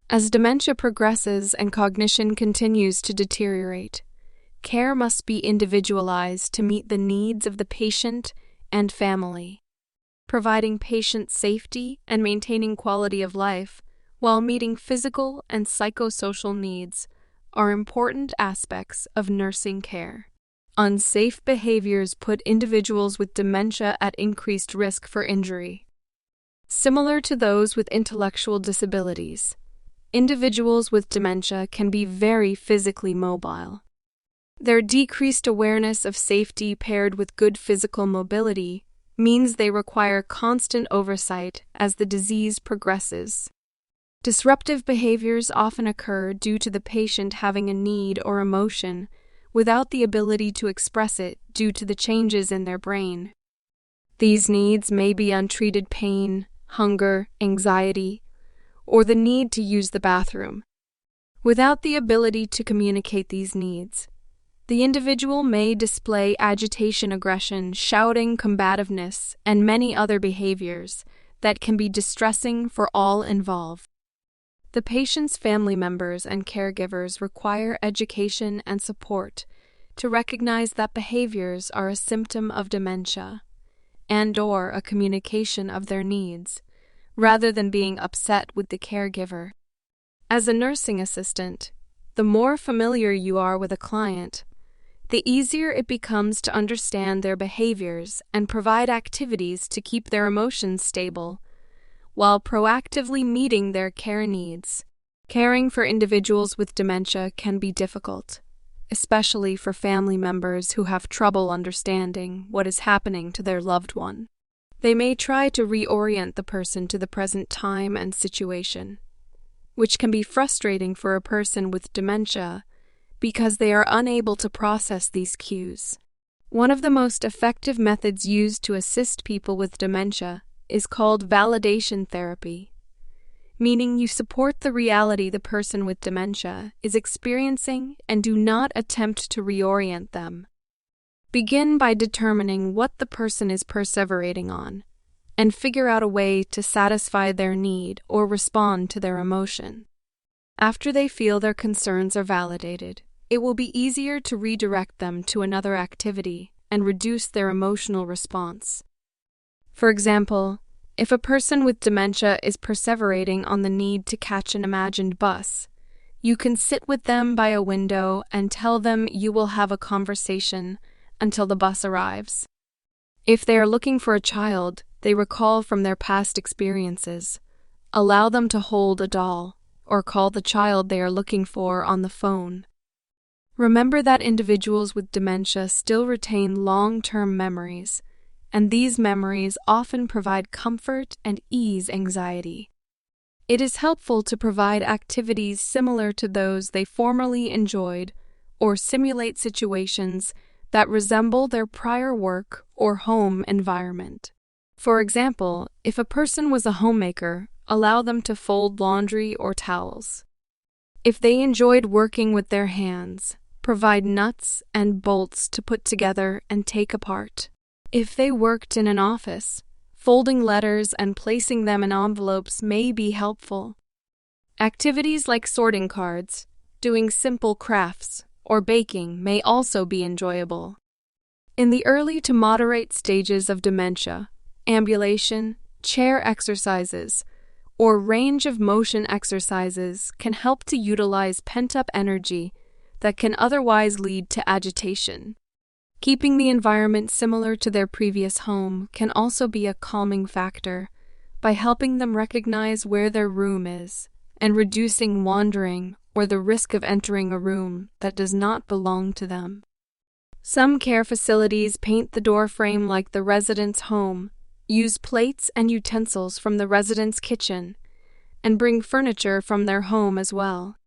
As dementia progresses and cognition continues to deteriorate, care must be individualized to meet the needs of the patient and family. Providing patient safety and maintaining quality of life while meeting physical and psychosocial needs are important aspects of nursing care. Unsafe behaviors put individuals with dementia at increased risk for injury. Similar to those with intellectual disabilities, individuals with dementia can be very physically mobile. Their decreased awareness of safety paired with good physical mobility means they require constant oversight as the disease progresses. Disruptive behaviors often occur due to the patient having a need or emotion without the ability to express it due to the changes in their brain. These needs may be untreated pain, hunger, anxiety, or the need to use the bathroom. Without the ability to communicate these needs, the individual may display agitation, aggression, shouting, combativeness, and many other behaviors that can be distressing for all involved. The patient's family members and caregivers require education and support to recognize that behaviors are a symptom of dementia and/or a communication of their needs, rather than being upset with the caregiver. As a nursing assistant, the more familiar you are with a client, the easier it becomes to understand their behaviors and provide activities to keep their emotions stable, while proactively meeting their care needs. Caring for individuals with dementia can be difficult, especially for family members who have trouble understanding what is happening to their loved one. They may try to reorient the person to the present time and situation, which can be frustrating for a person with dementia because they are unable to process these cues. One of the most effective methods used to assist people with dementia is called validation therapy, meaning you support the reality the person with dementia is experiencing and do not attempt to reorient them. Begin by determining what the person is perseverating on, and figure out a way to satisfy their need or respond to their emotion. After they feel their concerns are validated, it will be easier to redirect them to another activity and reduce their emotional response. For example, if a person with dementia is perseverating on the need to catch an imagined bus, you can sit with them by a window and tell them you will have a conversation until the bus arrives. If they are looking for a child they recall from their past experiences, allow them to hold a doll or call the child they are looking for on the phone. Remember that individuals with dementia still retain long-term memories, and these memories often provide comfort and ease anxiety. It is helpful to provide activities similar to those they formerly enjoyed or simulate situations that resemble their prior work or home environment. For example, if a person was a homemaker, allow them to fold laundry or towels. If they enjoyed working with their hands, provide nuts and bolts to put together and take apart. If they worked in an office, folding letters and placing them in envelopes may be helpful. Activities like sorting cards, doing simple crafts, or baking may also be enjoyable. In the early to moderate stages of dementia, ambulation, chair exercises, or range of motion exercises can help to utilize pent-up energy that can otherwise lead to agitation. Keeping the environment similar to their previous home can also be a calming factor by helping them recognize where their room is and reducing wandering or the risk of entering a room that does not belong to them. Some care facilities paint the door frame like the resident's home, use plates and utensils from the resident's kitchen, and bring furniture from their home as well.